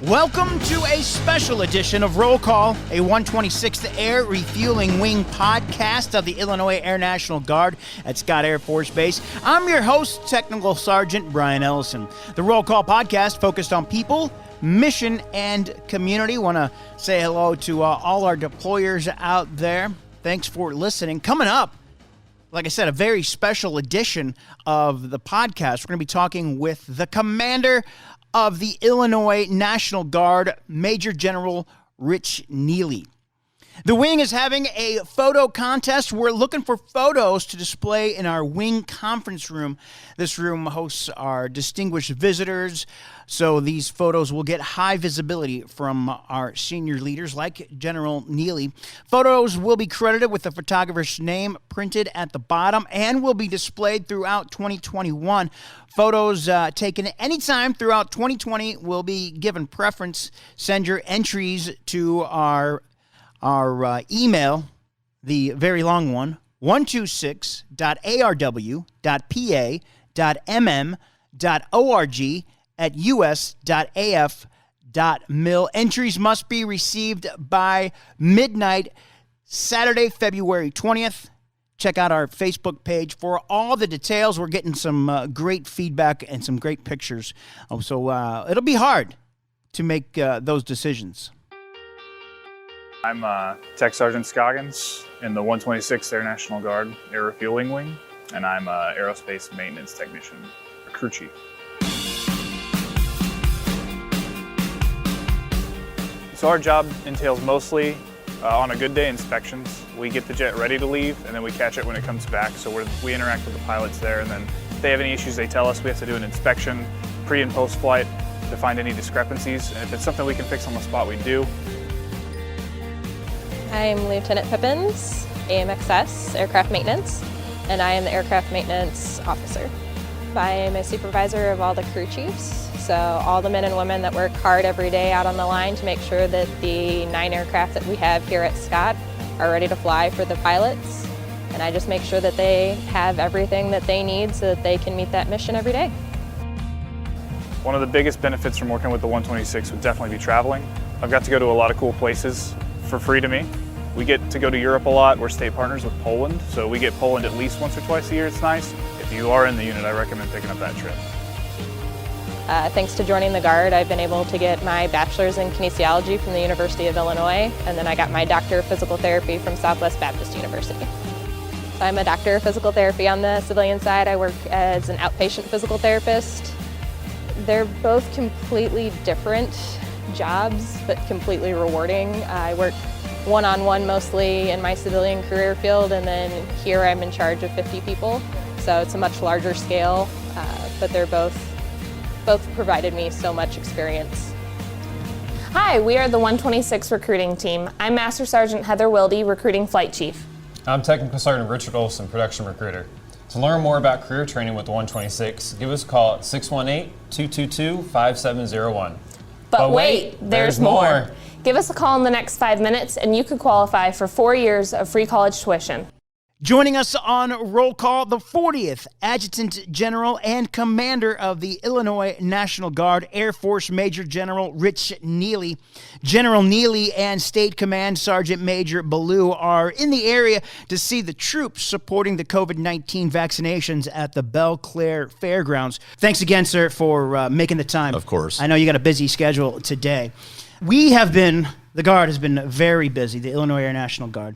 Welcome to a special edition of Roll Call, a 126th Air Refueling Wing podcast of the Illinois Air National Guard at Scott Air Force Base. I'm your host, Technical Sergeant Brian Ellison. The Roll Call podcast focused on people, mission, and community. Want to say hello to all our deployers out there. Thanks for listening. Coming up, like I said, a very special edition of the podcast. We're going to be talking with the commander of the Illinois National Guard, Major General Rich Neely. The wing is having a photo contest. We're looking for photos to display in our wing conference room. This room hosts our distinguished visitors, so these photos will get high visibility from our senior leaders like General Neely. Photos will be credited with the photographer's name printed at the bottom and will be displayed throughout 2021. Photos taken anytime throughout 2020 will be given preference. Send your entries to our email, the very long one, 126.arw.pa.mm.org@us.af.mil. Entries must be received by midnight, Saturday, February 20th. Check out our Facebook page for all the details. We're getting some great feedback and some great pictures. So it'll be hard to make those decisions. I'm Tech Sergeant Scoggins in the 126th Air National Guard Air Refueling Wing, and I'm an aerospace maintenance technician, a crew chief. So our job entails mostly, on a good day, inspections. We get the jet ready to leave, and then we catch it when it comes back. So we interact with the pilots there, and then if they have any issues, they tell us. We have to do an inspection pre and post flight to find any discrepancies, and if it's something we can fix on the spot, we do. I'm Lieutenant Pippins, AMXS, Aircraft Maintenance, and I am the Aircraft Maintenance Officer. I am a supervisor of all the crew chiefs, so all the men and women that work hard every day out on the line to make sure that the 9 aircraft that we have here at Scott are ready to fly for the pilots, and I just make sure that they have everything that they need so that they can meet that mission every day. One of the biggest benefits from working with the 126 would definitely be traveling. I've got to go to a lot of cool places for free to me. We get to go to Europe a lot. We're state partners with Poland, so we get Poland at least once or twice a year. It's nice. If you are in the unit, I recommend picking up that trip. Thanks to joining the Guard, I've been able to get my bachelor's in kinesiology from the University of Illinois, and then I got my doctor of physical therapy from Southwest Baptist University. So I'm a doctor of physical therapy on the civilian side. I work as an outpatient physical therapist. They're both completely different jobs, but completely rewarding. I work one-on-one mostly in my civilian career field, and then here I'm in charge of 50 people, so it's a much larger scale, but they're both provided me so much experience. Hi, we are the 126 recruiting team. I'm Master Sergeant Heather Wilde, recruiting flight chief. I'm Technical Sergeant Richard Olson, production recruiter. To learn more about career training with the 126, give us a call at 618-222-5701. But wait, there's more. Give us a call in the next 5 minutes and you could qualify for 4 years of free college tuition. Joining us on Roll Call, the 40th Adjutant General and Commander of the Illinois National Guard, Air Force Major General Rich Neely. General Neely and State Command Sergeant Major Ballou are in the area to see the troops supporting the COVID-19 vaccinations at the Belle Claire Fairgrounds. Thanks again, sir, for making the time. Of course. I know you got a busy schedule today. The Guard has been very busy, the Illinois Air National Guard,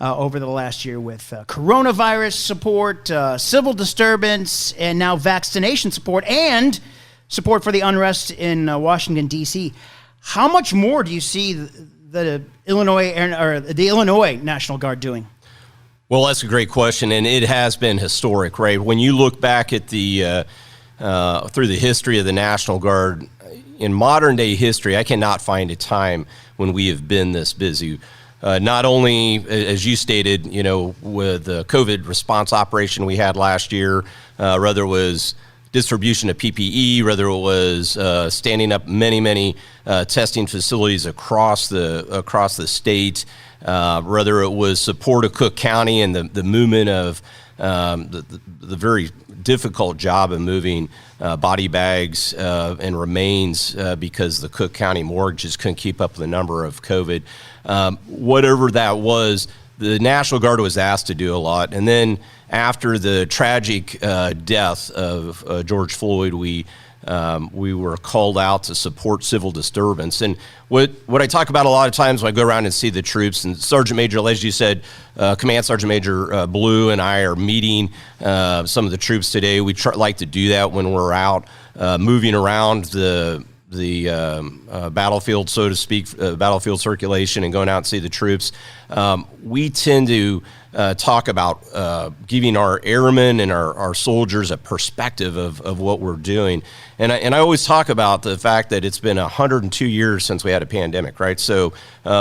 over the last year with coronavirus support, civil disturbance, and now vaccination support, and support for the unrest in Washington, D.C. How much more do you see the Illinois National Guard doing? Well, that's a great question, and it has been historic, right? When you look back at the through the history of the National Guard, in modern day history, I cannot find a time when we have been this busy. Not only, as you stated, with the COVID response operation we had last year, whether it was distribution of PPE, whether it was standing up many testing facilities across the state, whether it was support of Cook County and the movement of the very difficult job of moving body bags and remains because the Cook County morgue just couldn't keep up with the number of COVID. Whatever that was, the National Guard was asked to do a lot. And then after the tragic death of George Floyd, we were called out to support civil disturbance. And what I talk about a lot of times when I go around and see the troops, and Sergeant Major, as you said, Command Sergeant Major Blue and I are meeting some of the troops today. We like to do that when we're out moving around the battlefield, so to speak, battlefield circulation, and going out and see the troops. We tend to talk about giving our airmen and our soldiers a perspective of what we're doing. And I always talk about the fact that it's been 102 years since we had a pandemic, right? So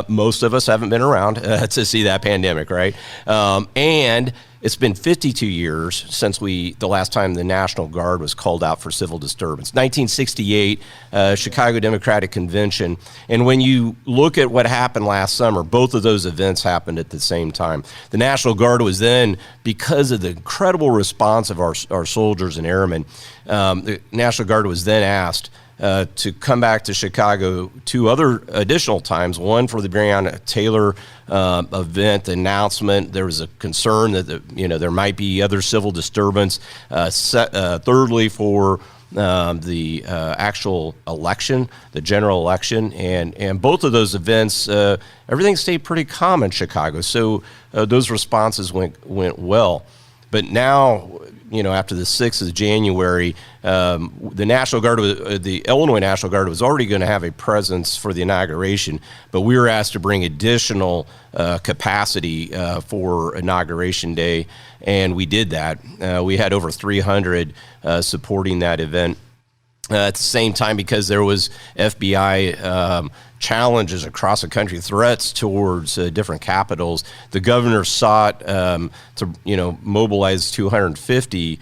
most of us haven't been around to see that pandemic, right? And it's been 52 years since the last time the National Guard was called out for civil disturbance. 1968, Chicago Democratic Convention. And when you look at what happened last summer, both of those events happened at the same time. The National Guard was then, because of the incredible response of our soldiers and airmen, the National Guard was then asked to come back to Chicago 2 other additional times, one for the Breonna Taylor event announcement. There was a concern that there might be other civil disturbance. Thirdly, for the actual election, the general election, and both of those events, everything stayed pretty calm in Chicago. So those responses went well. But now, after the 6th of January, the National Guard, the Illinois National Guard was already going to have a presence for the inauguration, but we were asked to bring additional capacity for Inauguration Day, and we did that. We had over 300 supporting that event. At the same time, because there was FBI challenges across the country, threats towards different capitals, the governor sought to mobilize 250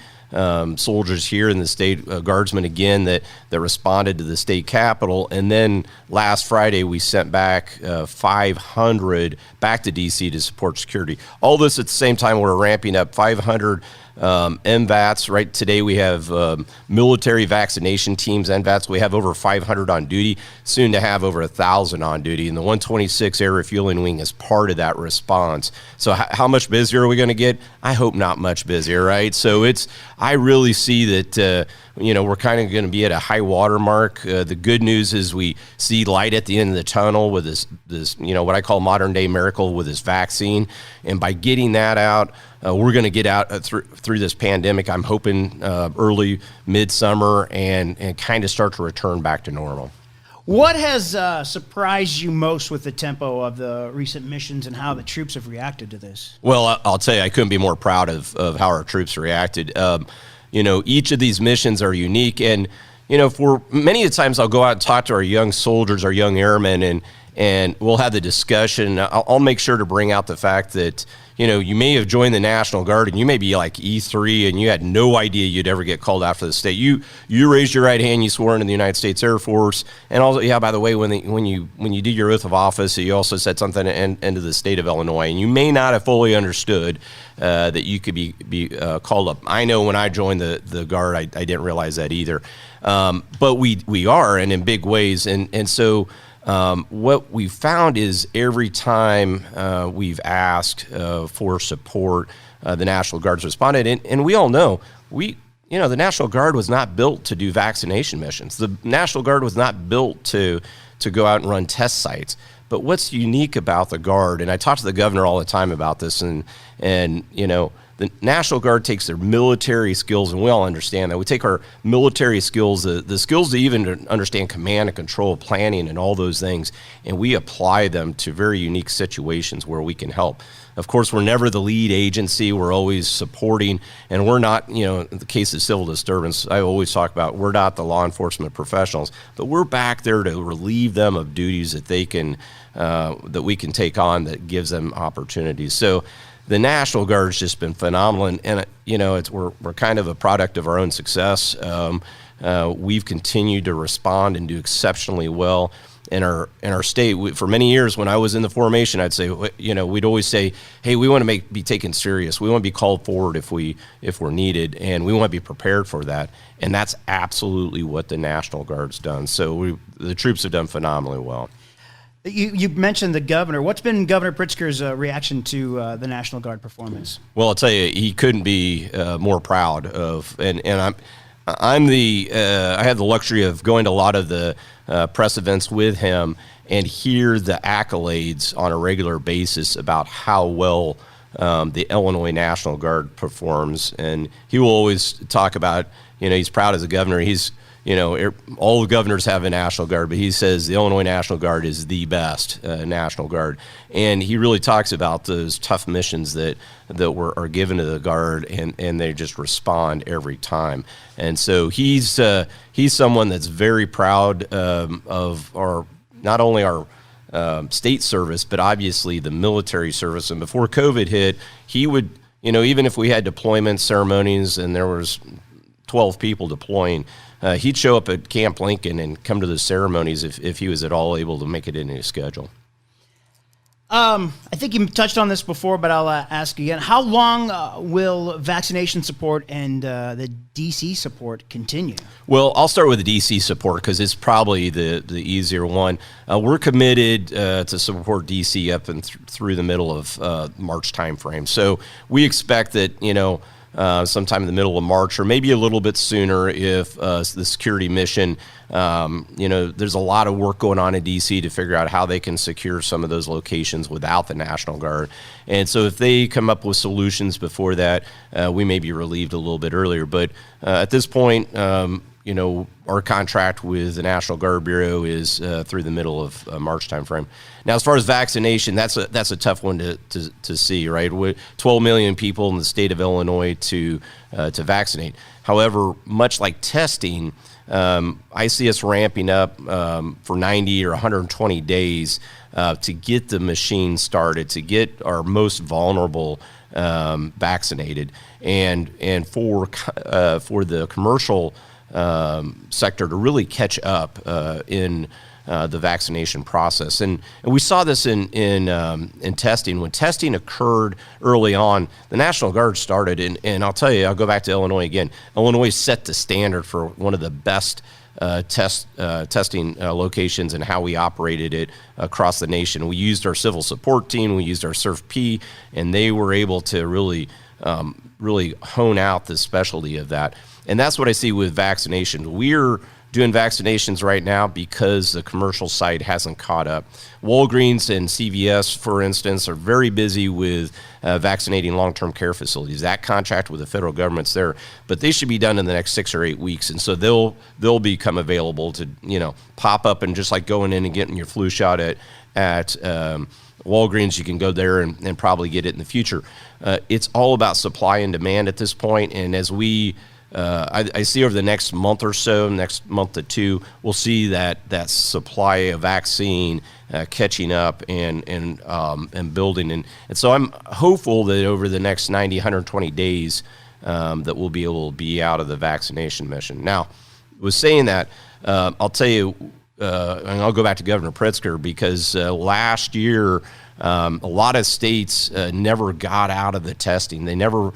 soldiers here in the state, guardsmen again, that responded to the state capitol. And then last Friday we sent back 500 back to DC to support security. All this at the same time we're ramping up 500 MVATs. Right today we have military vaccination teams, MVATs. We have over 500 on duty, soon to have over 1,000 on duty. And the 126 Air Refueling Wing is part of that response. So how much busier are we going to get? I hope not much busier, right? So I really see that we're kind of going to be at a high water mark. The good news is we see light at the end of the tunnel with this what I call modern day miracle with this vaccine. And by getting that out, we're going to get out through this pandemic, I'm hoping early midsummer, and kind of start to return back to normal. What has surprised you most with the tempo of the recent missions and how the troops have reacted to this? Well, I'll tell you, I couldn't be more proud of how our troops reacted. Each of these missions are unique, and for many of the times I'll go out and talk to our young soldiers, our young airmen, and we'll have the discussion. I'll make sure to bring out the fact that you may have joined the National Guard and you may be like E3 and you had no idea you'd ever get called out for the state. You raised your right hand, you swore into the United States Air Force, and also, by the way, when you did your oath of office, you also said something into the state of Illinois, and you may not have fully understood that you could be called up. I know when I joined the Guard, I didn't realize that either, but we are, and in big ways, and so. What we found is every time we've asked for support, the National Guard's responded, and we all know the National Guard was not built to do vaccination missions. The National Guard was not built to go out and run test sites. But what's unique about the Guard, and I talk to the governor all the time about this, and the National Guard takes their military skills, and we all understand that. We take our military skills, the skills to even understand command and control, planning, and all those things, and we apply them to very unique situations where we can help. Of course, we're never the lead agency. We're always supporting, and we're not, in the case of civil disturbance, I always talk about we're not the law enforcement professionals, but we're back there to relieve them of duties that they can, that we can take on that gives them opportunities. So the National Guard's just been phenomenal, and we're kind of a product of our own success. We've continued to respond and do exceptionally well. in our state. For many years, when I was in the formation, I'd say, we'd always say, hey, we want to be taken serious. We want to be called forward if we're needed, and we want to be prepared for that. And that's absolutely what the National Guard's done. So the troops have done phenomenally well. You mentioned the governor. What's been Governor Pritzker's reaction to the National Guard performance? Well, I'll tell you, he couldn't be more proud of, and I had the luxury of going to a lot of the press events with him and hear the accolades on a regular basis about how well the Illinois National Guard performs. And he will always talk about, he's proud as a governor. He's, all the governors have a National Guard, but he says the Illinois National Guard is the best National Guard. And he really talks about those tough missions that are given to the Guard, and they just respond every time. And so he's someone that's very proud of not only our state service, but obviously the military service. And before COVID hit, he would, even if we had deployment ceremonies and there was 12 people deploying, he'd show up at Camp Lincoln and come to the ceremonies if he was at all able to make it in his schedule. I think you touched on this before, but I'll ask again. How long will vaccination support and the DC support continue? Well, I'll start with the DC support because it's probably the easier one. We're committed to support DC up and through the middle of March timeframe. So we expect that, sometime in the middle of March or maybe a little bit sooner if the security mission, there's a lot of work going on in DC to figure out how they can secure some of those locations without the National Guard. And so if they come up with solutions before that, we may be relieved a little bit earlier. But at this point, our contract with the National Guard Bureau is through the middle of March timeframe. Now, as far as vaccination, that's a tough one to see, right? 12 million people in the state of Illinois to vaccinate. However, much like testing, I see us ramping up for 90 or 120 days to get the machine started, to get our most vulnerable vaccinated, and for the commercial sector to really catch up in the vaccination process. And we saw this in testing. When testing occurred early on, the National Guard started, and I'll tell you, I'll go back to Illinois again. Illinois set the standard for one of the best testing locations and how we operated it across the nation. We used our civil support team, we used our SURF-P, and they were able to really hone out the specialty of that. And that's what I see with vaccinations. We're doing vaccinations right now because the commercial side hasn't caught up. Walgreens and CVS, for instance, are very busy with vaccinating long-term care facilities. That contract with the federal government's there, but they should be done in the next 6 or 8 weeks. And so they'll become available to, pop up, and just like going in and getting your flu shot at Walgreens, you can go there and probably get it in the future. It's all about supply and demand at this point, and as we I see over the next month or so, next month to two, we'll see that supply of vaccine catching up and building. And so I'm hopeful that over the next 90, 120 days that we'll be able to be out of the vaccination mission. Now, with saying that, I'll tell you, and I'll go back to Governor Pritzker, because last year a lot of states never got out of the testing. They never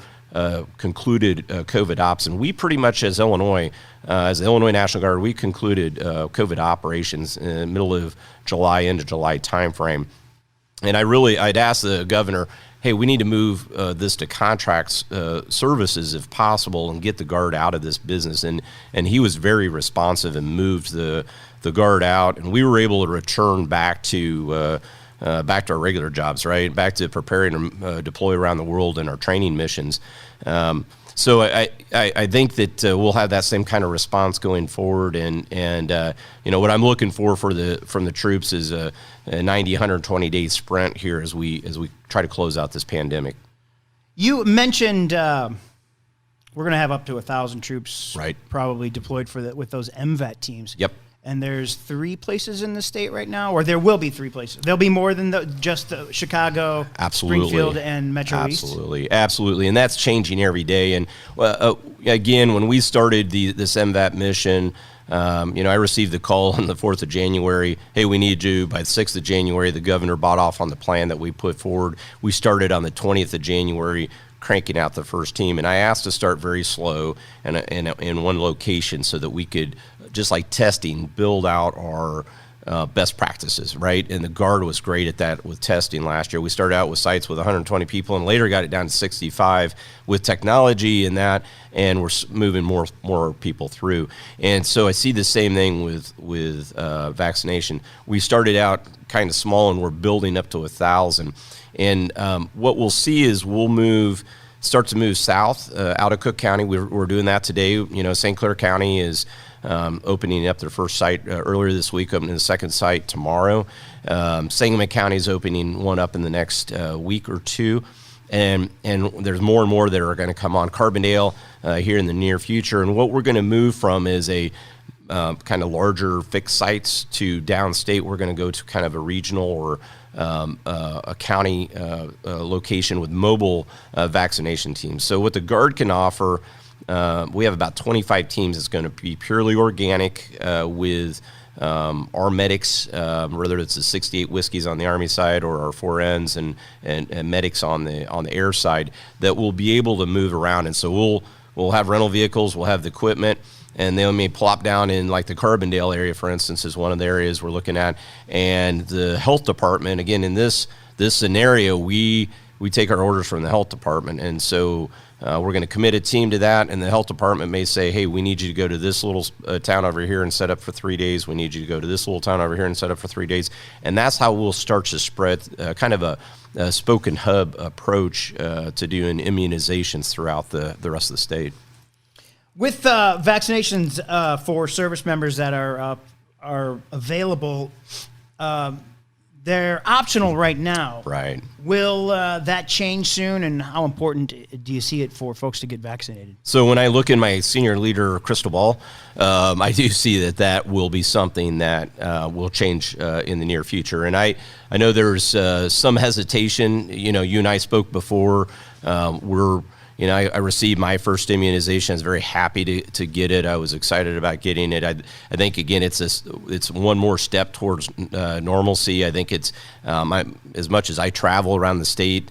concluded COVID ops, and we pretty much, as Illinois, as the Illinois National Guard, we concluded COVID operations in the middle of July into July timeframe. And I'd ask the governor, hey, we need to move this to contracts services if possible and get the Guard out of this business. And he was very responsive and moved the Guard out, and we were able to return back to our regular jobs, right? Back to preparing to deploy around the world in our training missions. So I think that we'll have that same kind of response going forward. And what I'm looking from the troops is a 90, 120 day sprint here as we try to close out this pandemic. You mentioned we're going to have up to 1,000 troops, right, probably deployed with those MVET teams. Yep. And there's 3 places in the state right now, or there will be 3 places. There'll be more than just Chicago, absolutely, Springfield, and Metro East. Absolutely, and that's changing every day. And again, when we started this MVAP mission, I received the call on the 4th of January. Hey, we need you by the 6th of January. The governor bought off on the plan that we put forward. We started on the 20th of January, cranking out the first team. And I asked to start very slow and in one location so that we could, just like testing, build out our best practices, right? And the Guard was great at that with testing last year. We started out with sites with 120 people and later got it down to 65 with technology and that, and we're moving more people through. And so I see the same thing with vaccination. We started out kind of small and we're building up to 1,000. And what we'll see is we'll start to move south out of Cook County. We're doing that today. St. Clair County is opening up their first site earlier this week, opening the second site tomorrow. Sangamon County is opening one up in the next week or two. And there's more and more that are going to come on. Carbondale here in the near future. And what we're going to move from is a kind of larger fixed sites to downstate. We're going to go to kind of a regional or a county location with mobile vaccination teams. So what the Guard can offer, we have about 25 teams that's going to be purely organic with our medics, whether it's the 68 whiskeys on the Army side or our 4Ns and medics on the air side, that will be able to move around. And so we'll have rental vehicles, we'll have the equipment, and they may plop down in like the Carbondale area, for instance, is one of the areas we're looking at. And the health department, again, in this scenario, we take our orders from the health department. And so we're going to commit a team to that, and the health department may say, hey, we need you to go to this little town over here and set up for 3 days. We need you to go to this little town over here and set up for 3 days. And that's how we'll start to spread kind of a spoken hub approach to doing immunizations throughout the rest of the state. With vaccinations for service members that are available, they're optional right now. Right. Will that change soon, and how important do you see it for folks to get vaccinated? So when I look in my senior leader crystal ball, I do see that will be something that will change in the near future. And I know there's some hesitation. You and I spoke before. I received my first immunization. I was very happy to get it. I was excited about getting it. I think, again, it's one more step towards normalcy. I think it's, as much as I travel around the state,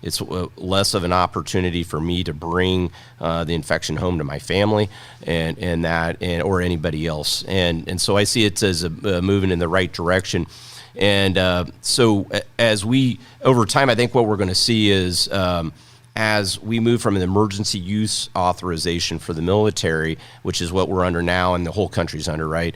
it's less of an opportunity for me to bring the infection home to my family or anybody else. And so I see it as moving in the right direction. And so as over time, I think what we're going to see is, as we move from an emergency use authorization for the military, which is what we're under now and the whole country's under, right?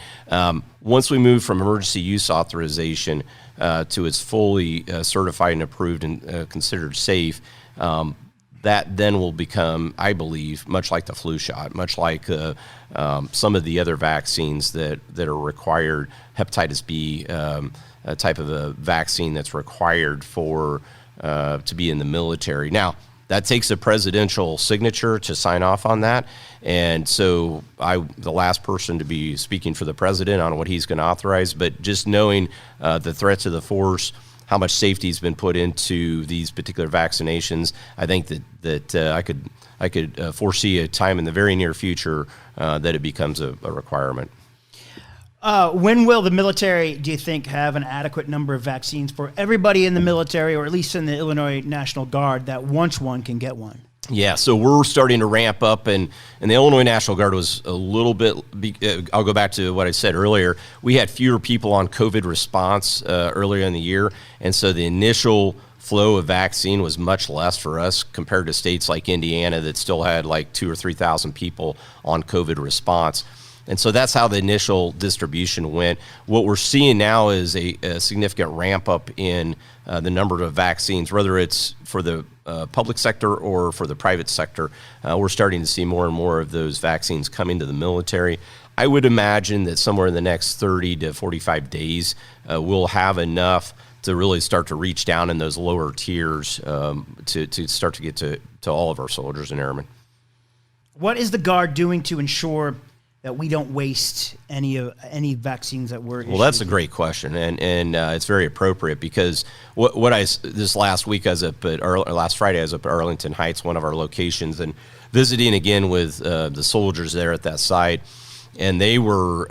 Once we move from emergency use authorization to its fully certified and approved and considered safe, that then will become, I believe, much like the flu shot, much like some of the other vaccines that are required, hepatitis B, a type of a vaccine that's required to be in the military. Now, that takes a presidential signature to sign off on that. And so I'm the last person to be speaking for the president on what he's going to authorize. But just knowing the threat to the force, how much safety has been put into these particular vaccinations, I think that I could foresee a time in the very near future that it becomes a requirement. When will the military, do you think, have an adequate number of vaccines for everybody in the military, or at least in the Illinois National Guard, that wants one can get one? Yeah, so we're starting to ramp up, and the Illinois National Guard was a little bit, I'll go back to what I said earlier, we had fewer people on COVID response earlier in the year, and so the initial flow of vaccine was much less for us compared to states like Indiana that still had like 2,000 or 3,000 people on COVID response. And so that's how the initial distribution went. What we're seeing now is a significant ramp up in the number of vaccines, whether it's for the public sector or for the private sector. We're starting to see more and more of those vaccines come into the military. I would imagine that somewhere in the next 30 to 45 days, we'll have enough to really start to reach down in those lower tiers to start to get to all of our soldiers and airmen. What is the Guard doing to ensure that we don't waste any vaccines that we're Well, that's a great question, and it's very appropriate because this last week I was up at last Friday I was up at Arlington Heights, one of our locations, and visiting again with the soldiers there at that site, and they were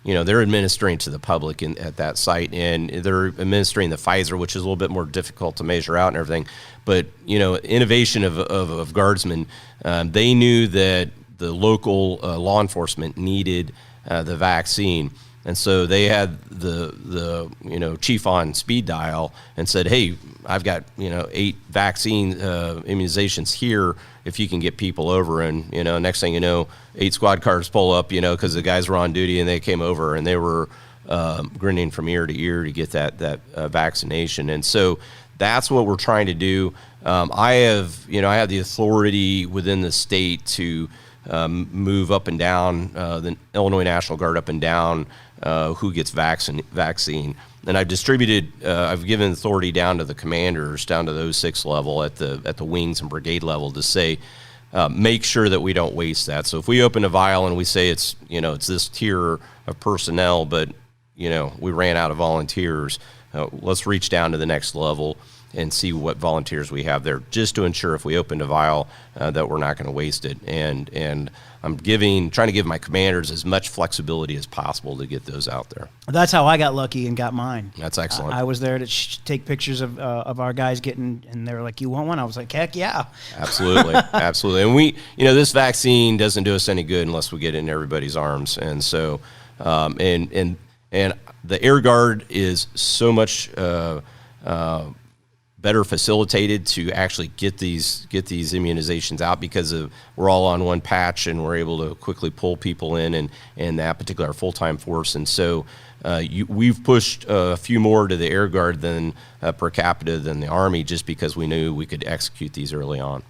they're administering to the public at that site, and they're administering the Pfizer, which is a little bit more difficult to measure out and everything, but innovation of guardsmen, they knew that the local law enforcement needed the vaccine, and so they had the chief on speed dial and said, "Hey, I've got 8 vaccine immunizations here. If you can get people over," and next thing you know, 8 squad cars pull up, because the guys were on duty and they came over and they were grinning from ear to ear to get that vaccination, and so that's what we're trying to do. I have the authority within the state to move up and down, the Illinois National Guard up and down, who gets vaccine. And I've distributed, I've given authority down to the commanders, down to those 6 level at the wings and brigade level to say, make sure that we don't waste that. So if we open a vial and we say it's this tier of personnel, but we ran out of volunteers, let's reach down to the next level and see what volunteers we have there, just to ensure if we open a vial that we're not going to waste it. And I'm trying to give my commanders as much flexibility as possible to get those out there. That's how I got lucky and got mine. That's excellent. I was there to take pictures of our guys getting, and they were like, "You want one?" I was like, "Heck yeah!" Absolutely, absolutely. And we, this vaccine doesn't do us any good unless we get it in everybody's arms. And so, and the Air Guard is so much better facilitated to actually get these immunizations out because we're all on one patch and we're able to quickly pull people in and that particular full-time force. And so we've pushed a few more to the Air Guard than per capita than the Army, just because we knew we could execute these early on.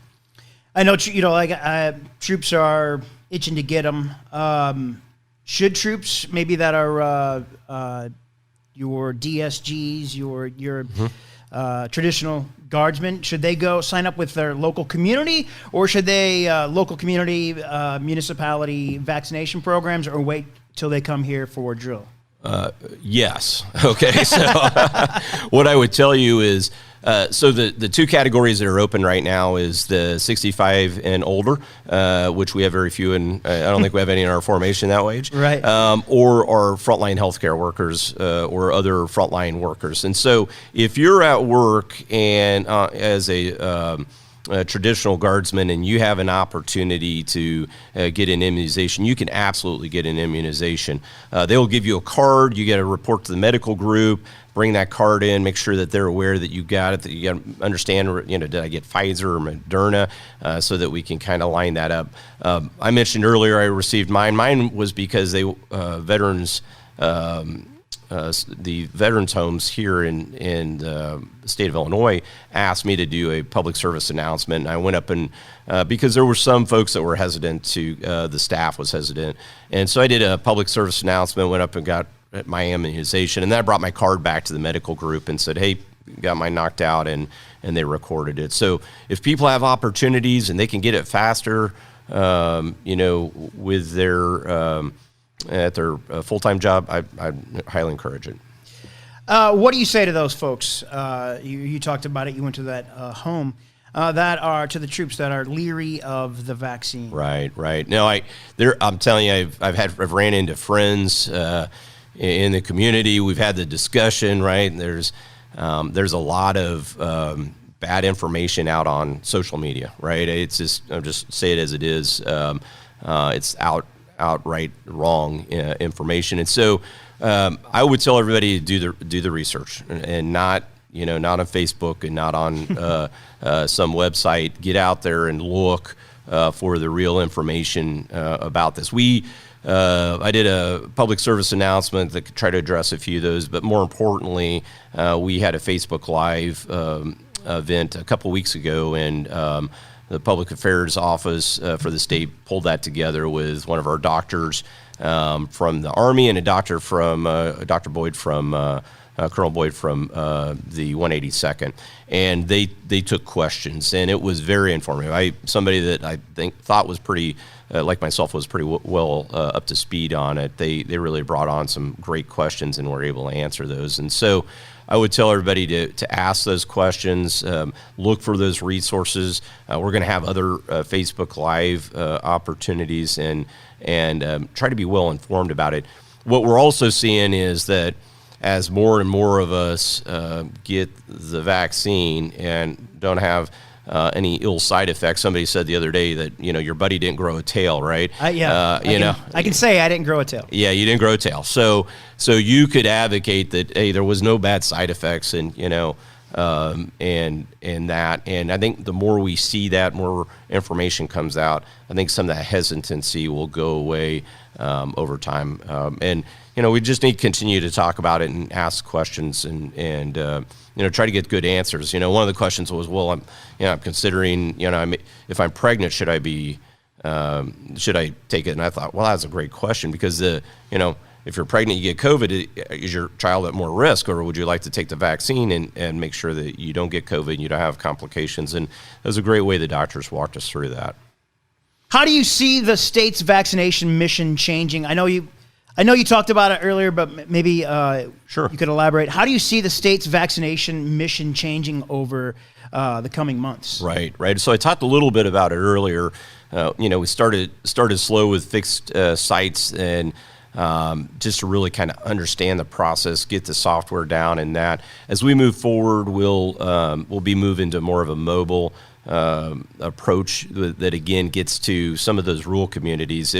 I know, troops are itching to get them. Should troops maybe that are your DSGs, your traditional guardsmen, should they go sign up with their local community, or should they local community municipality vaccination programs, or wait till they come here for drill? Yes. Okay. So what I would tell you is, so the 2 categories that are open right now is the 65 and older, which we have very few, and I don't think we have any in our formation that age. Right. Or our frontline healthcare workers or other frontline workers. And so if you're at work and as a traditional guardsman and you have an opportunity to get an immunization, you can absolutely get an immunization. They'll give you a card. You got to report to the medical group, bring that card in, make sure that they're aware that you got it, that you got to understand, did I get Pfizer or Moderna, so that we can kind of line that up. I mentioned earlier I received mine. Mine was because they veterans, the veterans homes here in the state of Illinois asked me to do a public service announcement. And I went up and because there were some folks that were hesitant the staff was hesitant. And so I did a public service announcement, went up and got my immunization, and then I brought my card back to the medical group and said, "Hey, got mine knocked out," and they recorded it. So if people have opportunities and they can get it faster, with their at their full-time job, I highly encourage it. What do you say to those folks? You talked about it. You went to that home that are to the troops that are leery of the vaccine. Right. No, I'm telling you, I've ran into friends in the community. We've had the discussion. Right. There's a lot of bad information out on social media. Right. It's just, I'll just say it as it is. It's outright wrong information, and so I would tell everybody to do the research and not on Facebook and not on some website. Get out there and look for the real information about this. I did a public service announcement that could try to address a few of those, but more importantly, we had a Facebook Live event a couple weeks ago, and the Public Affairs Office for the state pulled that together with one of our doctors from the Army and a doctor from Dr. Boyd from Colonel Boyd from the 182nd, and they took questions, and it was very informative. Somebody that I thought was pretty, like myself, was pretty well up to speed on it. They really brought on some great questions and were able to answer those. And so I would tell everybody to ask those questions, look for those resources. We're going to have other Facebook Live opportunities, and try to be well informed about it. What we're also seeing is that as more and more of us get the vaccine and don't have any ill side effects. Somebody said the other day that, your buddy didn't grow a tail, right? I can say I didn't grow a tail. Yeah, you didn't grow a tail. So you could advocate that, hey, there was no bad side effects, and and that. And I think the more we see that, more information comes out, I think some of that hesitancy will go away over time. And we just need to continue to talk about it and ask questions and try to get good answers. One of the questions was, well, I'm considering, if I'm pregnant, should I take it? And I thought, well, that's a great question, because if you're pregnant, you get COVID, is your child at more risk, or would you like to take the vaccine and make sure that you don't get COVID and you don't have complications? And that was a great way the doctors walked us through that. How do you see the state's vaccination mission changing? I know you talked about it earlier, but maybe Sure. you could elaborate. How do you see the state's vaccination mission changing over the coming months? Right. So I talked a little bit about it earlier. We started slow with fixed sites, and just to really kind of understand the process, get the software down, and that as we move forward, we'll be moving to more of a mobile approach that again gets to some of those rural communities.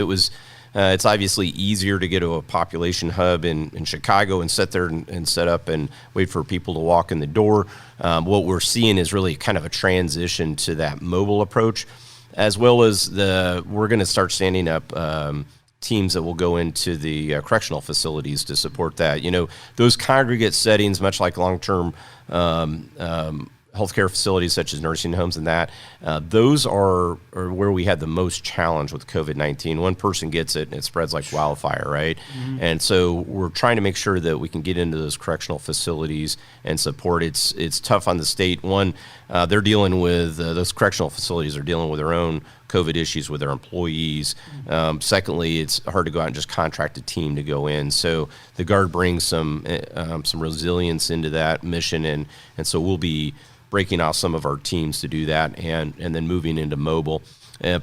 It's obviously easier to get to a population hub in Chicago and sit there and set up and wait for people to walk in the door. What we're seeing is really kind of a transition to that mobile approach, as well as we're going to start standing up teams that will go into the correctional facilities to support that. Those congregate settings, much like long-term healthcare facilities such as nursing homes and that, those are where we had the most challenge with COVID-19. One person gets it and it spreads like wildfire, right? Mm-hmm. And so we're trying to make sure that we can get into those correctional facilities and support. It's tough on the state. One, they're dealing with, those correctional facilities are dealing with their own COVID issues with their employees. Secondly, it's hard to go out and just contract a team to go in. So the Guard brings some resilience into that mission, and so we'll be breaking off some of our teams to do that, and then moving into mobile.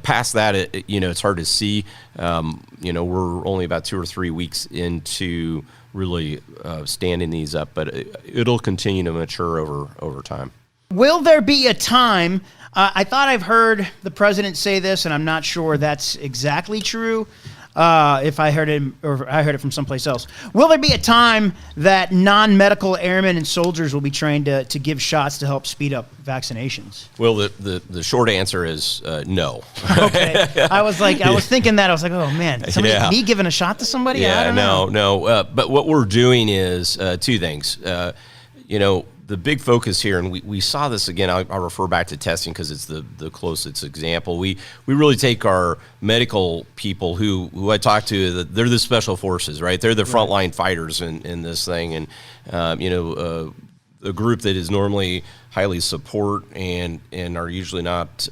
Past that, it's hard to see. We're only about 2 or 3 weeks into really standing these up, but it'll continue to mature over time. Will there be a time, I thought I've heard the president say this, and I'm not sure that's exactly true, if I heard it or I heard it from someplace else. Will there be a time that non-medical airmen and soldiers will be trained to give shots to help speed up vaccinations? Well, the short answer is no. Okay. I was thinking that. I was like, oh man, me giving a shot to somebody? Yeah, I don't know. no. But what we're doing is two things. The big focus here, and we saw this again, I'll refer back to testing because it's the closest example. We really take our medical people who I talk to, they're the special forces, right? They're the frontline fighters in this thing. And, a group that is normally highly support and are usually not,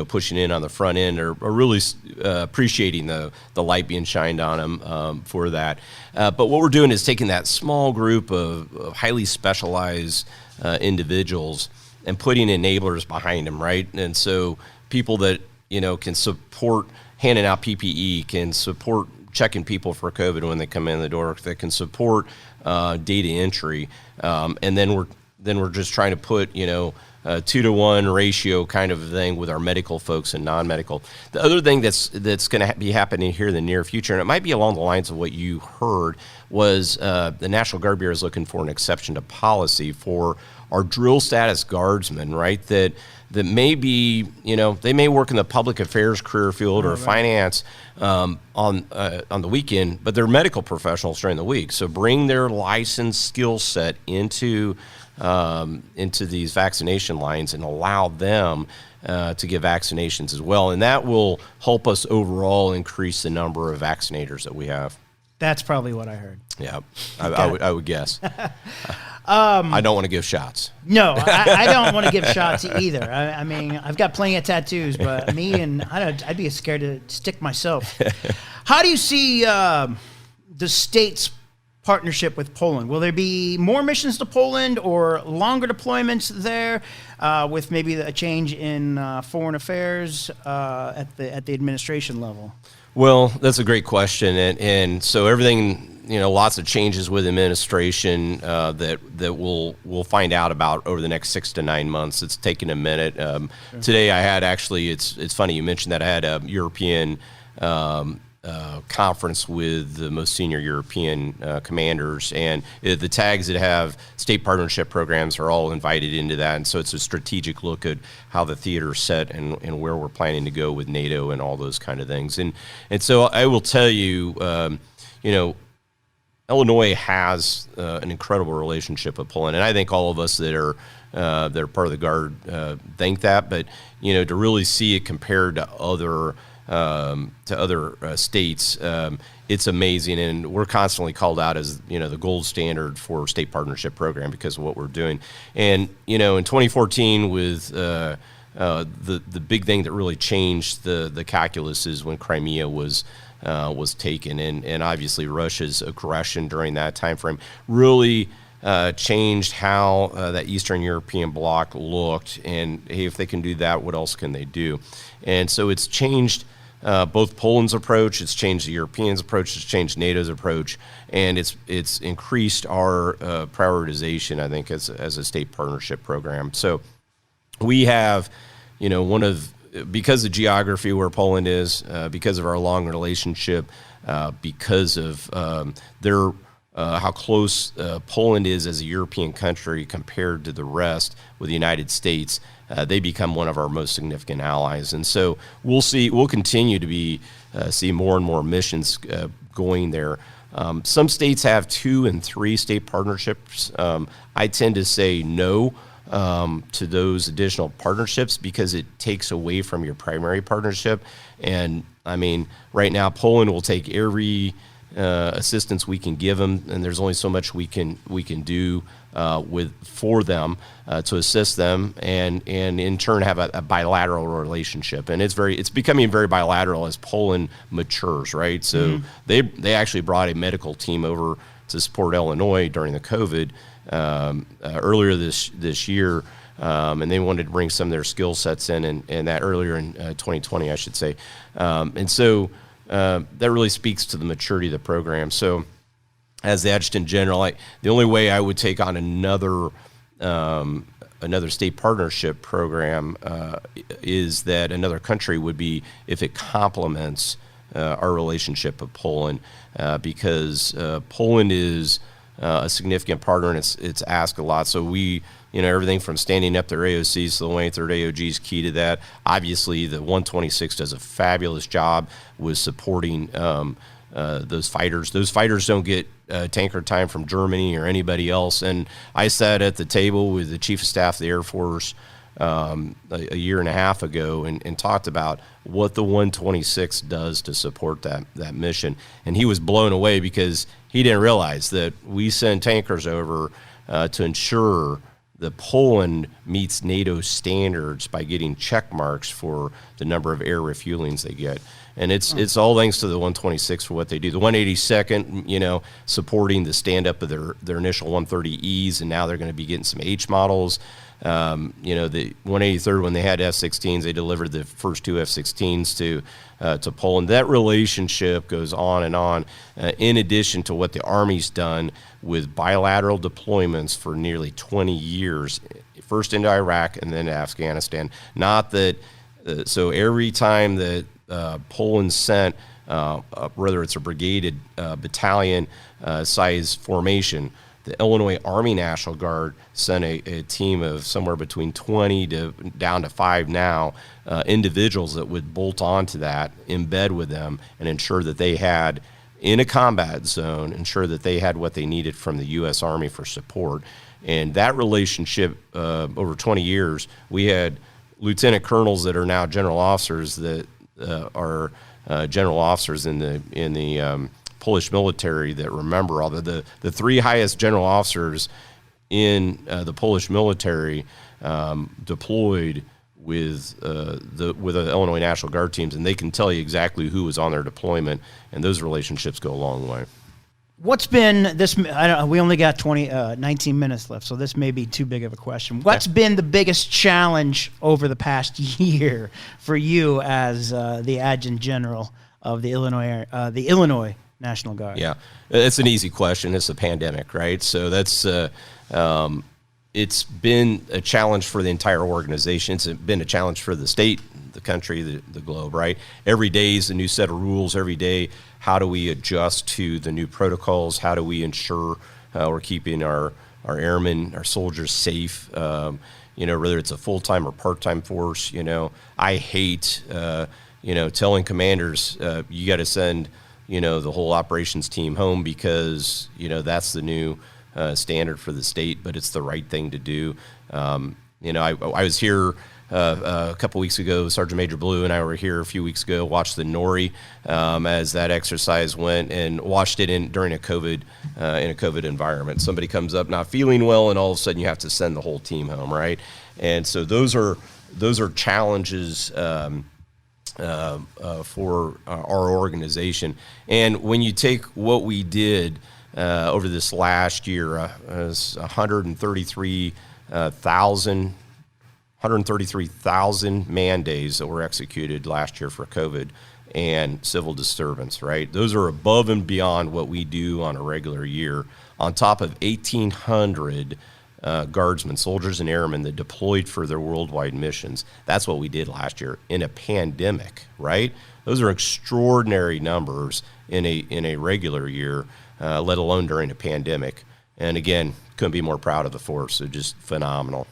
pushing in on the front end are really appreciating the light being shined on them for that. But what we're doing is taking that small group of highly specialized individuals and putting enablers behind them, right? And so people that, can support handing out PPE, can support checking people for COVID when they come in the door, that can support data entry, and then we're just trying to put a 2-to-1 ratio kind of thing with our medical folks and non-medical. The other thing that's going to be happening here in the near future, and it might be along the lines of what you heard, was the National Guard Bureau is looking for an exception to policy for our drill status guardsmen, right? That may be, they may work in the public affairs career field or finance on the weekend, but they're medical professionals during the week. So bring their licensed skill set into these vaccination lines and allow them to give vaccinations as well. And that will help us overall increase the number of vaccinators that we have. That's probably what I heard. Yeah, I would guess. I don't want to give shots. No, I don't want to give shots either. I mean, I've got plenty of tattoos, but I'd be scared to stick myself. How do you see the state's partnership with Poland? Will there be more missions to Poland or longer deployments there, with maybe a change in foreign affairs at the administration level? Well, that's a great question, and so everything, lots of changes with administration that we'll find out about over the next 6 to 9 months. It's taken a minute. Today I had it's funny you mentioned that. I had a European conference with the most senior European commanders, and the tags that have state partnership programs are all invited into that, and so it's a strategic look at how the theater's set and where we're planning to go with NATO and all those kind of things. And so I will tell you, Illinois has an incredible relationship with Poland, and I think all of us that are part of the Guard think that, but to really see it compared to other states, it's amazing, and we're constantly called out as the gold standard for state partnership program because of what we're doing. And in 2014, with the big thing that really changed the calculus is when Crimea was taken, and obviously Russia's aggression during that time frame really changed how that Eastern European bloc looked, and hey, if they can do that, what else can they do? And so it's changed both Poland's approach, it's changed the Europeans' approach, it's changed NATO's approach, and it's increased our prioritization, I think, as a state partnership program. So we have, because of geography where Poland is, because of our long relationship, because of how close Poland is as a European country compared to the rest with the United States, they become one of our most significant allies. And so we'll continue to see more and more missions going there. Some states have 2 and 3 state partnerships. I tend to say no to those additional partnerships because it takes away from your primary partnership. And I mean, right now Poland will take every assistance we can give them, and there's only so much we can do for them to assist them, and in turn have a bilateral relationship. And it's becoming very bilateral as Poland matures, right? So they actually brought a medical team over to support Illinois during the COVID earlier this year. And they wanted to bring some of their skill sets in, and that earlier in 2020, I should say. And so that really speaks to the maturity of the program. So as the Adjutant General, the only way I would take on another state partnership program is that another country would be if it complements our relationship with Poland, because Poland is a significant partner, and it's asked a lot. So we, everything from standing up their AOCs to the 183rd AOG is key to that. Obviously, the 126 does a fabulous job with supporting those fighters. Those fighters don't get tanker time from Germany or anybody else. And I sat at the table with the Chief of Staff of the Air Force a year and a half ago and talked about what the 126 does to support that mission. And he was blown away because he didn't realize that we send tankers over to ensure that Poland meets NATO standards by getting check marks for the number of air refuelings they get. And it's all thanks to the 126 for what they do. The 182nd, supporting the stand-up of their initial 130Es, and now they're going to be getting some H models. The 183rd, when they had F-16s, they delivered the first 2 F-16s to Poland. That relationship goes on and on, in addition to what the Army's done with bilateral deployments for nearly 20 years, first into Iraq and then to Afghanistan. Not that, so every time that Poland sent, whether it's a brigade, battalion size formation, the Illinois Army National Guard sent a team of somewhere between 20 to down to 5 now, individuals that would bolt onto that, embed with them, and ensure that they had, in a combat zone, ensure that they had what they needed from the U.S. Army for support. And that relationship, over 20 years, we had lieutenant colonels that are now general officers that are general officers in the Polish military that remember all the three highest general officers in the Polish military deployed with the Illinois National Guard teams, and they can tell you exactly who was on their deployment, and those relationships go a long way. What's been this? We only got 19 minutes left, so this may be too big of a question. What's been the biggest challenge over the past year for you as the Adjutant General of the Illinois National Guard? Yeah, it's an easy question. It's a pandemic, right? So that's it's been a challenge for the entire organization. It's been a challenge for the state, the country, the globe, right? Every day is a new set of rules. Every day, how do we adjust to the new protocols? How do we ensure we're keeping our airmen, our soldiers safe? Whether it's a full-time or part-time force, I hate, telling commanders, you got to send, the whole operations team home because, that's the new standard for the state, but it's the right thing to do. I was here a couple weeks ago. Sergeant Major Blue and I were here a few weeks ago, watched the Nori as that exercise went, and watched it during a COVID environment. Somebody comes up not feeling well, and all of a sudden you have to send the whole team home, right? And so those are challenges for our organization. And when you take what we did over this last year, it was 133,000 man days that were executed last year for COVID and civil disturbance, right? Those are above and beyond what we do on a regular year, on top of 1,800 guardsmen, soldiers, and airmen that deployed for their worldwide missions. That's what we did last year in a pandemic, right? Those are extraordinary numbers in a regular year, let alone during a pandemic. And again, couldn't be more proud of the force. So just phenomenal.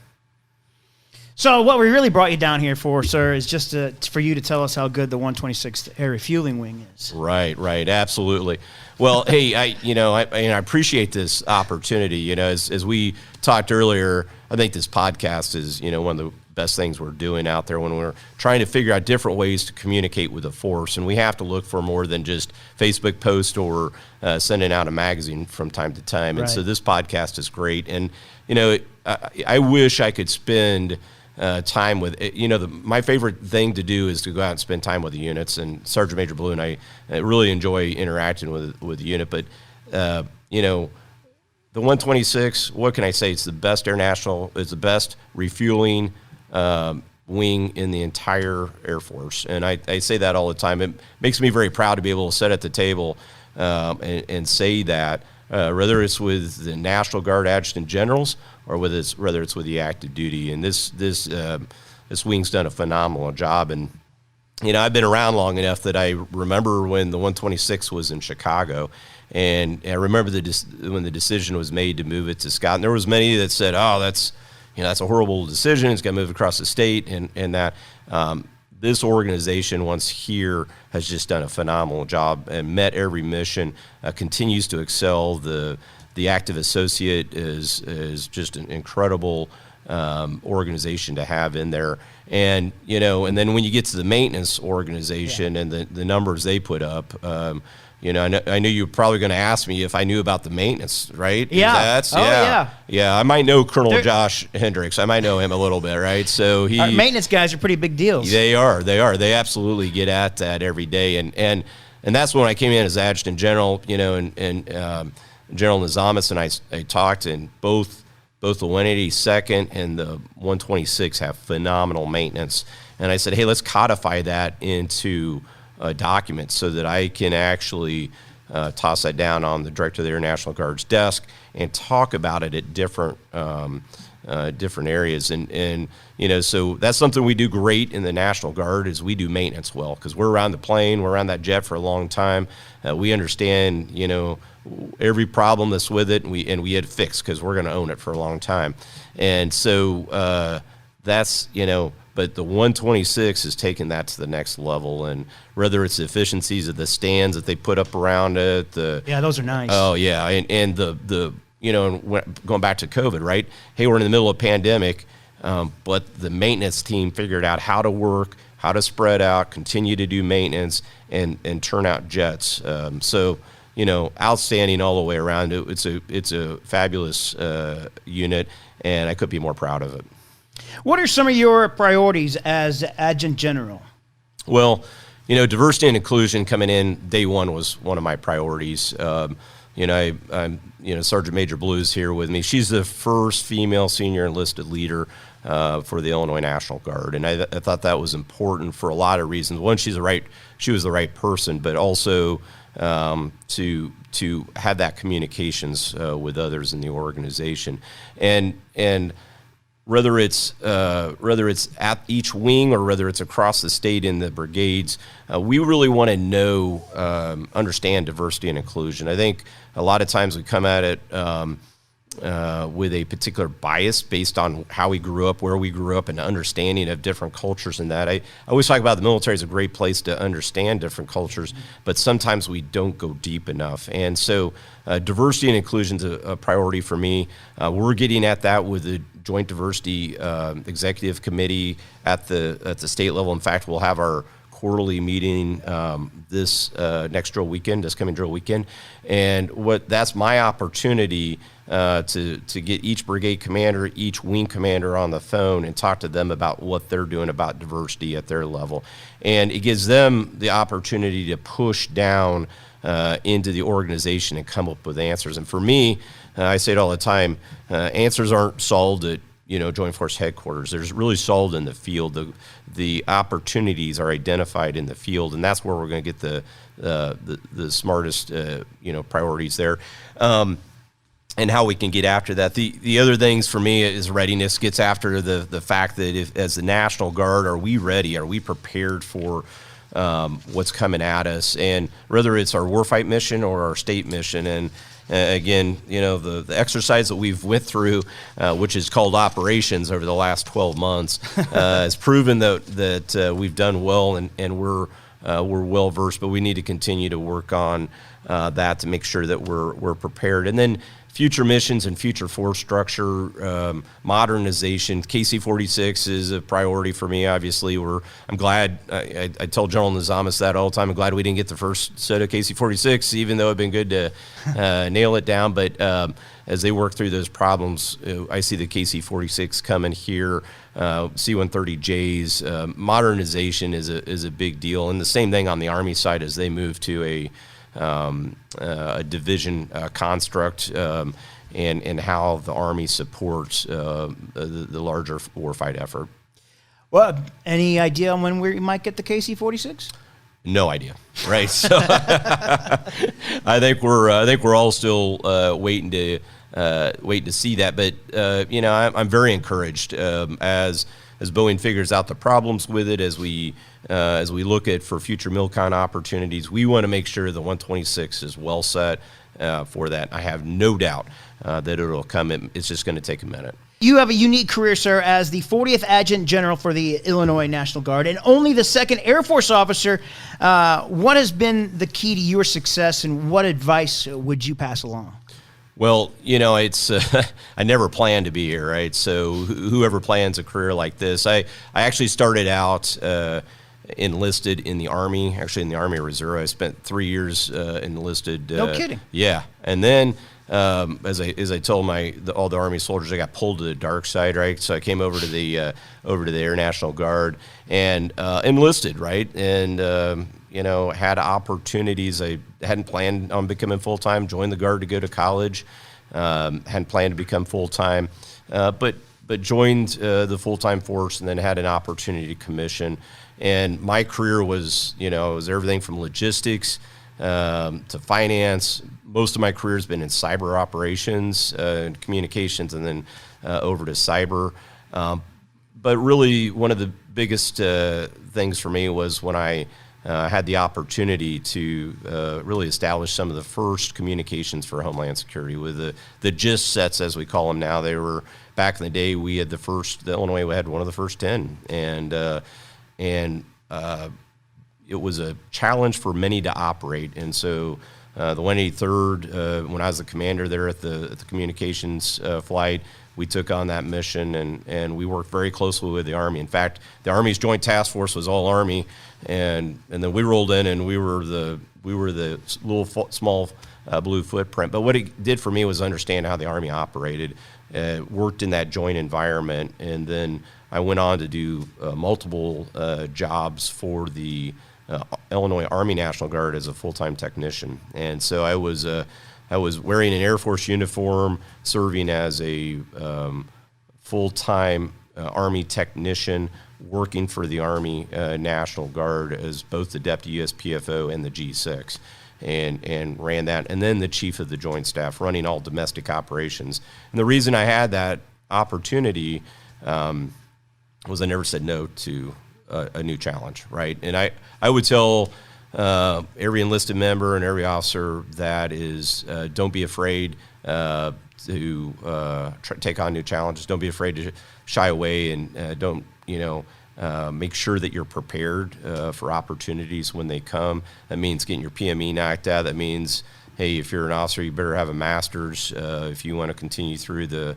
So what we really brought you down here for, sir, is just for you to tell us how good the 126th Air Refueling Wing is. Right, absolutely. Well, hey, I appreciate this opportunity. As we talked earlier, I think this podcast is, one of the best things we're doing out there when we're trying to figure out different ways to communicate with the force, and we have to look for more than just Facebook post or sending out a magazine from time to time. And so this podcast is great, and I wish I could spend time with my favorite thing to do is to go out and spend time with the units, and Sergeant Major Blue and I really enjoy interacting with the unit. But the 126, what can I say? It's the best it's the best refueling wing in the entire Air Force, and I say that all the time. It makes me very proud to be able to sit at the table and say that, whether it's with the National Guard Adjutant Generals or whether it's with the active duty. And this wing's done a phenomenal job. And I've been around long enough that I remember when the 126 was in Chicago, and I remember when the decision was made to move it to Scott. And there was many that said, "Oh, that's a horrible decision. It's got to move across the state," and that. This organization, once here, has just done a phenomenal job and met every mission, continues to excel. The active associate is just an incredible organization to have in there. And, and then when you get to the maintenance organization and the numbers they put up, I knew you were probably going to ask me if I knew about the maintenance, right? Yeah. Yeah, I might know Colonel Josh Hendricks. I might know him a little bit, right? So our maintenance guys are pretty big deals. They are. They absolutely get at that every day. And that's when I came in as Adjutant General, and General Nizamis and I talked, and both the 182nd and the 126 have phenomenal maintenance. And I said, hey, let's codify that into documents so that I can actually toss that down on the Director of the Air National Guard's desk and talk about it at different areas. And so that's something we do great in the National Guard is we do maintenance well, because we're around the plane, we're around that jet for a long time. We understand, every problem that's with it, and we had it fixed because we're going to own it for a long time. And so that's, but the 126 is taking that to the next level, and whether it's the efficiencies of the stands that they put up around it, those are nice. Oh yeah, and the going back to COVID, right? Hey, we're in the middle of a pandemic, but the maintenance team figured out how to work, how to spread out, continue to do maintenance, and turn out jets. So outstanding all the way around. It's a fabulous unit, and I couldn't be more proud of it. What are some of your priorities as Adjutant General? Well, diversity and inclusion coming in day one was one of my priorities. I'm Sergeant Major Blue's here with me. She's the first female senior enlisted leader for the Illinois National Guard, and I thought that was important for a lot of reasons. One, she was the right person, but also to have that communications with others in the organization, and whether it's at each wing or whether it's across the state in the brigades, we really want to understand diversity and inclusion. I think a lot of times we come at it with a particular bias based on how we grew up, where we grew up, and understanding of different cultures and that. I always talk about the military is a great place to understand different cultures, but sometimes we don't go deep enough. And so diversity and inclusion is a priority for me. We're getting at that with the Joint Diversity Executive Committee at the state level. In fact, we'll have our quarterly meeting this coming drill weekend, and that's my opportunity to get each brigade commander, each wing commander on the phone and talk to them about what they're doing about diversity at their level, and it gives them the opportunity to push down into the organization and come up with answers. And for me, I say it all the time, answers aren't solved at Joint Force Headquarters. They're really solved in the field. The opportunities are identified in the field, and that's where we're going to get the smartest priorities there. And how we can get after that. The other things for me is readiness. Gets after the fact that as the National Guard, are we ready? Are we prepared for what's coming at us? And whether it's our warfight mission or our state mission, and again, the exercise that we've went through, which is called operations over the last 12 months, has proven that we've done well and we're well versed. But we need to continue to work on that to make sure that we're prepared. And then future missions and future force structure, modernization. KC-46 is a priority for me. Obviously, I'm glad. I tell General Nizamis that all the time. I'm glad we didn't get the first set of KC-46, even though it'd been good to nail it down. But as they work through those problems, I see the KC-46 coming here. C-130Js, modernization is a big deal, and the same thing on the Army side as they move to a division construct, and how the Army supports the larger warfight effort. Well, any idea on when we might get the KC-46? No idea. Right. So I think we're all still waiting to see that. But I'm very encouraged as Boeing figures out the problems with it, as we look at for future MILCON opportunities. We want to make sure the 126 is well set for that. I have no doubt that it'll come. It's just going to take a minute. You have a unique career, sir, as the 40th Adjutant General for the Illinois National Guard and only the second Air Force officer. What has been the key to your success, and what advice would you pass along? Well, it's I never planned to be here, right? So whoever plans a career like this, I actually started out enlisted in the Army, actually in the Army Reserve. I spent 3 years enlisted. No kidding. Yeah, and then as I told all the Army soldiers, I got pulled to the dark side, right? So I came over to the Air National Guard and enlisted, right? And had opportunities. I hadn't planned on becoming full-time, joined the Guard to go to college, hadn't planned to become full-time, but joined the full-time force and then had an opportunity to commission. And my career was, it was everything from logistics to finance. Most of my career has been in cyber operations and communications, and then over to cyber. But really, one of the biggest things for me was when I had the opportunity to really establish some of the first communications for Homeland Security with the GIST sets, as we call them now. They were, back in the day, we had Illinois had one of the first 10. And it was a challenge for many to operate. And so The 183rd, when I was the commander there at the communications flight, we took on that mission, and we worked very closely with the Army. In fact, the Army's Joint Task Force was all Army, and then we rolled in, and we were the little small blue footprint. But what it did for me was understand how the Army operated, worked in that joint environment, and then I went on to do multiple jobs for the Illinois Army National Guard as a full-time technician. And so I was wearing an Air Force uniform, serving as a full-time Army technician, working for the Army National Guard as both the Deputy USPFO and the G6, and ran that, and then the Chief of the Joint Staff, running all domestic operations. And the reason I had that opportunity was I never said no to a new challenge, right? And I would tell every enlisted member and every officer that is, don't be afraid to take on new challenges. Don't be afraid to shy away, and don't, make sure that you're prepared for opportunities when they come. That means getting your PME knocked out. That means, hey, if you're an officer, you better have a master's. If you want to continue through the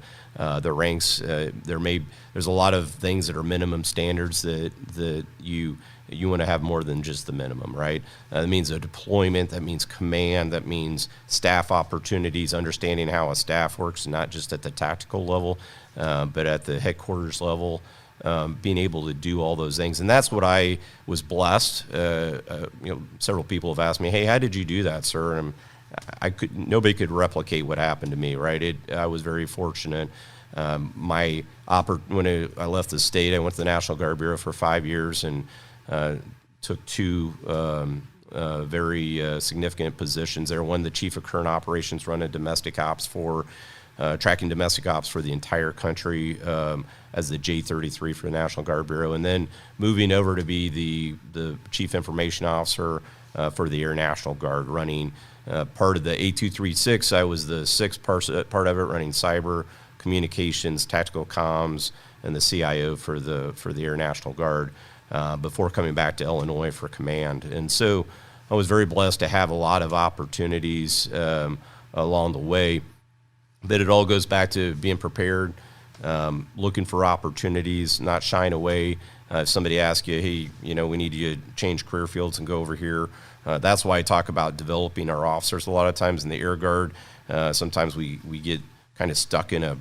ranks, there's a lot of things that are minimum standards that you want to have more than just the minimum, right? That means a deployment, that means command, that means staff opportunities, understanding how a staff works, not just at the tactical level, but at the headquarters level, being able to do all those things. And that's what I was blessed. Several people have asked me, hey, how did you do that, sir? And nobody could replicate what happened to me, right? I was very fortunate. When I left the state, I went to the National Guard Bureau for 5 years and took two very significant positions there. One, the Chief of Current Operations, running domestic ops tracking domestic ops for the entire country as the J33 for the National Guard Bureau, and then moving over to be the Chief Information Officer for the Air National Guard, running part of the A236. I was the sixth part of it, running cyber, communications, tactical comms, and the CIO for the Air National Guard before coming back to Illinois for command. And so I was very blessed to have a lot of opportunities along the way. But it all goes back to being prepared, looking for opportunities, not shying away. If somebody asks you, hey, we need you to change career fields and go over here, that's why I talk about developing our officers. A lot of times in the Air Guard, sometimes we get kind of stuck in a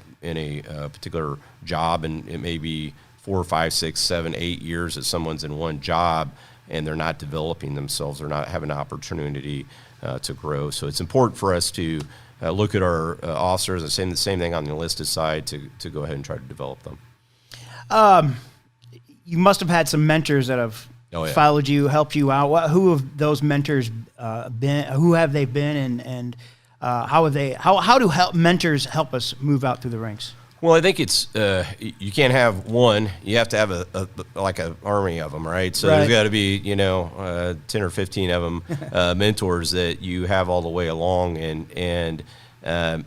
particular job, and it may be 4, 5, 6, 7, 8 years that someone's in one job and they're not developing themselves, they're not having an opportunity to grow. So it's important for us to look at our officers and say the same thing on the enlisted side, to go ahead and try to develop them. You must have had some mentors that have followed you, helped you out. Who have those mentors been? Who have they been, and how do mentors help us move out through the ranks? Well, I think it's you can't have one. You have to have an army of them, right? So There's got to be 10 or 15 of them mentors that you have all the way along, and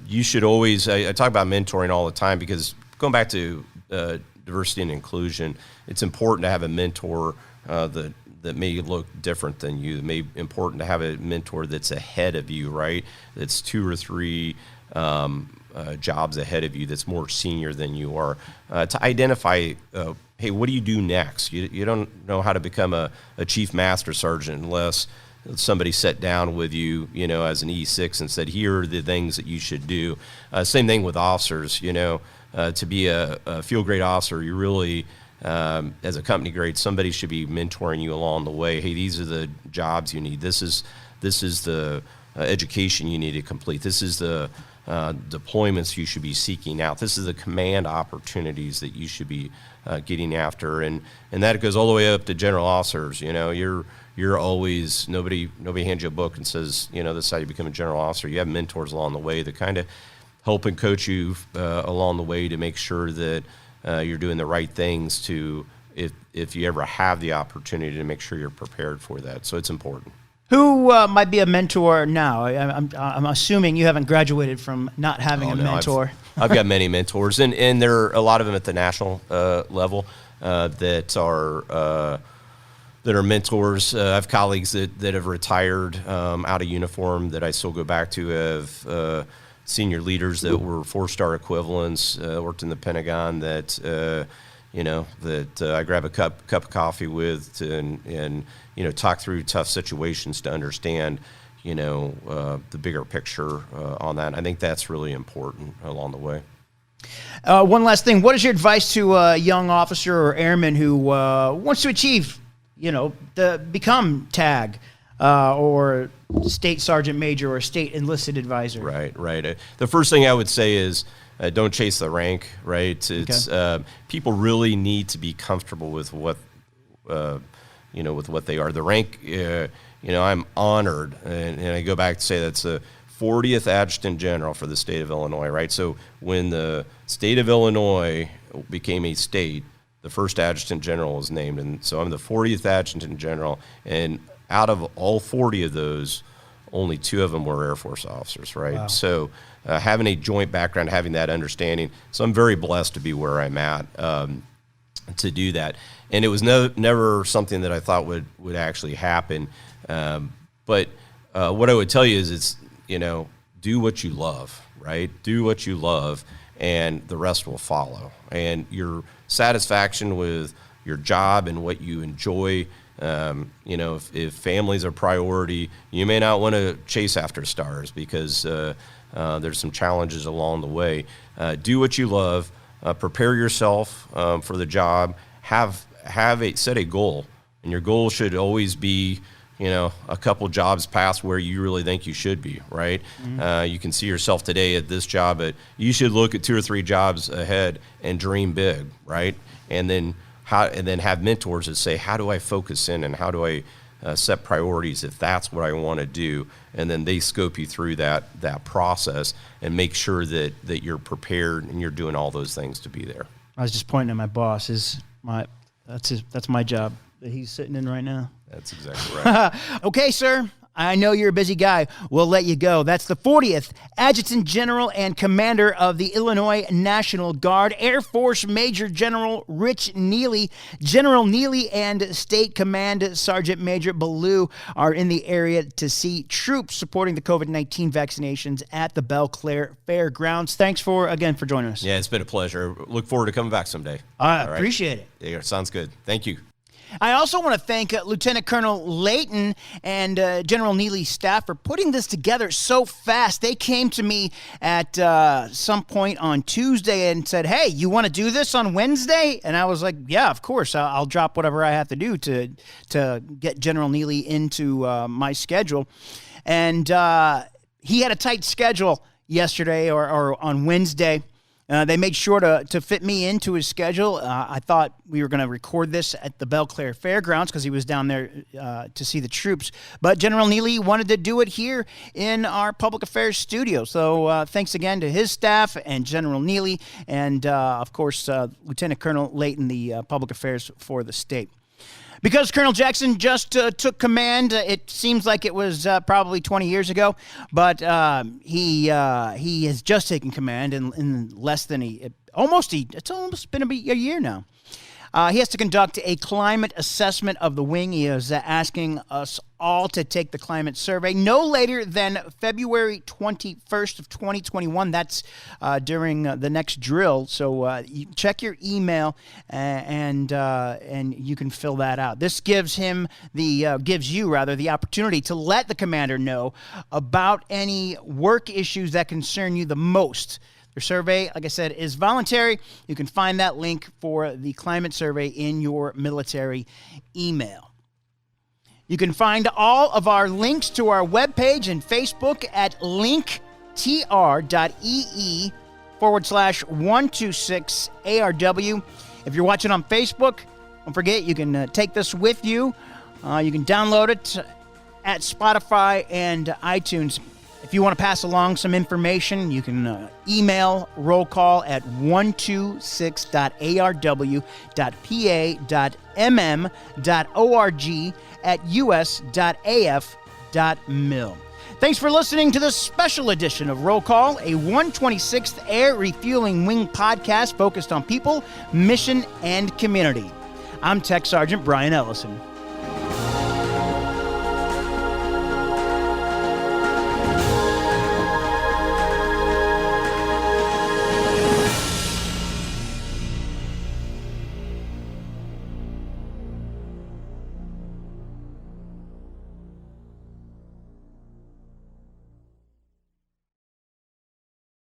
you should always. I talk about mentoring all the time because going back to diversity and inclusion, it's important to have a mentor that may look different than you. It may be important to have a mentor that's ahead of you, right? That's 2 or 3. Jobs ahead of you, that's more senior than you are, to identify, hey, what do you do next? You don't know how to become a chief master sergeant unless somebody sat down with you, as an E6 and said, here are the things that you should do. Same thing with officers, to be a field grade officer, you really, as a company grade, somebody should be mentoring you along the way. Hey, these are the jobs you need. This is the education you need to complete. This is the deployments you should be seeking out. This is the command opportunities that you should be getting after, and that goes all the way up to general officers. You're always nobody hands you a book and says this is how you become a general officer. You have mentors along the way that kind of help and coach you along the way to make sure that you're doing the right things to if you ever have the opportunity to make sure you're prepared for that. So it's important. Who might be a mentor now? I'm assuming you haven't graduated from not having a mentor. I've got many mentors, and there are a lot of them at the national level that are that are mentors. I have colleagues that have retired out of uniform that I still go back to. Have senior leaders that were 4-star equivalents, worked in the Pentagon that I grab a cup of coffee with and talk through tough situations to understand the bigger picture on that. I think that's really important along the way. One last thing. What is your advice to a young officer or airman who wants to achieve, become TAG or state sergeant major or state enlisted advisor? Right. The first thing I would say is don't chase the rank, right? It's people really need to be comfortable with what with what they are. The rank, I'm honored, and I go back to say that's a 40th Adjutant General for the state of Illinois, right? So when the state of Illinois became a state, the first Adjutant General was named, and so I'm the 40th Adjutant General, and out of all 40 of those, only 2 of them were Air Force officers, right? Wow. So having a joint background, having that understanding, so I'm very blessed to be where I'm at to do that. And it was never something that I thought would actually happen. But what I would tell you is it's, do what you love, right? Do what you love, and the rest will follow. And your satisfaction with your job and what you enjoy, if family's a priority, you may not want to chase after stars because there's some challenges along the way. Do what you love. Prepare yourself for the job. Set a goal, and your goal should always be a couple jobs past where you really think you should be, right? Mm-hmm. You can see yourself today at this job, but you should look at 2 or 3 jobs ahead and dream big, right? And then have mentors that say, how do I focus in and how do I set priorities if that's what I want to do? And then they scope you through that process and make sure that you're prepared and you're doing all those things to be there. I was just pointing at my boss. That's my job that he's sitting in right now. That's exactly right. Okay, sir. I know you're a busy guy. We'll let you go. That's the 40th Adjutant General and Commander of the Illinois National Guard, Air Force Major General Rich Neely. General Neely and State Command Sergeant Major Ballou are in the area to see troops supporting the COVID-19 vaccinations at the Belle Claire Fairgrounds. Thanks again for joining us. Yeah, it's been a pleasure. Look forward to coming back someday. I appreciate it. Yeah, sounds good. Thank you. I also want to thank Lieutenant Colonel Layton and General Neely's staff for putting this together so fast. They came to me at some point on Tuesday and said, hey, you want to do this on Wednesday? And I was like, yeah, of course. I'll drop whatever I have to do to get General Neely into my schedule. And he had a tight schedule yesterday or on Wednesday. They made sure to fit me into his schedule. I thought we were going to record this at the Belle Claire Fairgrounds because he was down there to see the troops. But General Neely wanted to do it here in our public affairs studio. So thanks again to his staff and General Neely and, of course, Lieutenant Colonel Layton, the public affairs for the state. Because Colonel Jackson just took command, it seems like it was probably 20 years ago, but he has just taken command in less than it's almost been a year now. He has to conduct a climate assessment of the wing. He is asking us all to take the climate survey no later than February 21st of 2021. That's during the next drill. So you check your email and you can fill that out. This gives you the opportunity to let the commander know about any work issues that concern you the most. Your survey, like I said, is voluntary. You can find that link for the climate survey in your military email. You can find all of our links to our webpage and Facebook at linktr.ee/126ARW. If you're watching on Facebook, don't forget you can take this with you. You can download it at Spotify and iTunes. If you want to pass along some information, you can email roll call at 126.arw.pa.mm.org@us.af.mil. Thanks for listening to this special edition of Roll Call, a 126th Air Refueling Wing podcast focused on people, mission, and community. I'm Tech Sergeant Brian Ellison.